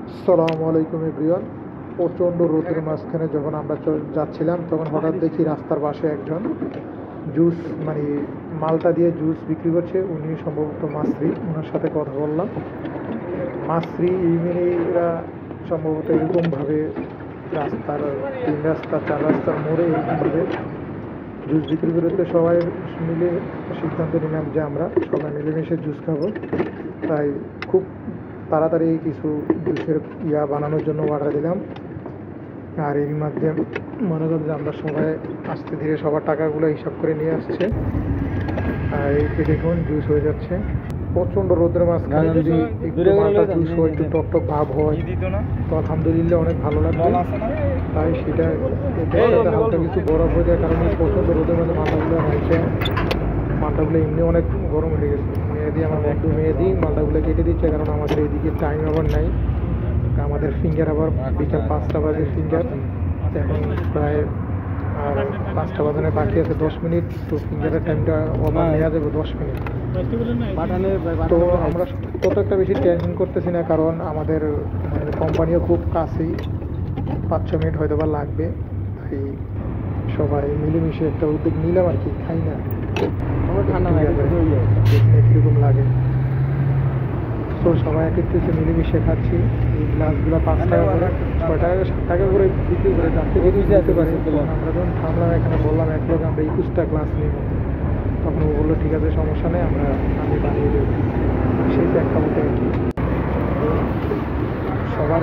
আসসালামু আলাইকুম এভরিওয়ান। প্রচণ্ড রোদের মাঝখানে যখন আমরা যাচ্ছিলাম তখন হঠাৎ দেখি রাস্তার পাশে একজন জুস মানে মালটা দিয়ে জুস বিক্রি করছে। উনি সম্ভবত মাসরি, ওনার সাথে কথা বললাম। মাসরি ইমিনিরা সম্ভবত এরকমভাবে রাস্তার 3 রাস্তা 4 রাস্তার মোড়ে এরকমভাবে জুস বিক্রি করতে সবাই মিলে সিদ্ধান্ত নিলাম যে আমরা সবাই মিলেমিশে জুস খাবো। তাই খুব তাড়াতাড়ি কিছু জুসের বানানোর জন্য অর্ডার দিলাম। আর এর মধ্যে মনে করেন যে আমরা সবাই আস্তে ধীরে সবার টাকাগুলো হিসাব করে নিয়ে আসছে। আর এই দেখুন জুস হয়ে যাচ্ছে। প্রচণ্ড রোদের মাঝখানে যদি একটু মালটা জুস হয়, একটু টকটক ভাব হয় তো আলহামদুলিল্লাহ অনেক ভালো লাগবে। তাই সেটা হালকা কিছু বরফ হয়ে যায়, কারণ এই প্রচণ্ড রোদের মধ্যে মালটাগুলো হয়েছে। মালটাগুলো এমনি অনেক গরম হয়ে গেছে। মেহেদি আমার বন্ধু মেহেদি মালটাগুলো কেটে দিচ্ছে, কারণ আমাদের এইদিকে টাইম আবার নাই। আমাদের ফিঙ্গার আবার বিকাল 5টা বাজে ফিঙ্গার। এখন প্রায় আর 5টা বাজানোর বাকি আছে 10 মিনিট। তো ফিঙ্গারের টাইমটা ওভার নেওয়া যাবে 10 মিনিট। তো আমরা তত একটা বেশি টেনশন করতেছি না, কারণ আমাদের কোম্পানিও খুব কাছেই, 5-6 মিনিট হয়তো বা লাগবে। তাই সবাই মিলেমিশে একটা উদ্যোগ নিলাম আর কি। খাই না ঠান্ডা কীরকম লাগে। তো সবাই একত্রিত মিলেমিশে খাচ্ছি। এই গ্লাসগুলো 5 টাকা করে, 6 টাকা 7 টাকা করে বিক্রি করে, যার থেকে বেশি যেতে পারে। আমরা যখন থামলাম এখানে বললাম এক লোক আমরা 21টা গ্লাস নিব, তখন ও বললো ঠিক আছে সমস্যা নেই, আমি বানিয়ে দেবো। সেই যে একটা মতো আর কি। সবার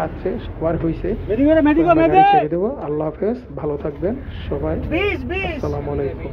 খাচ্ছে, সবার হয়েছে। ছেড়ে দেবো। আল্লাহ হাফেজ, ভালো থাকবেন সবাই। আসসালামু আলাইকুম।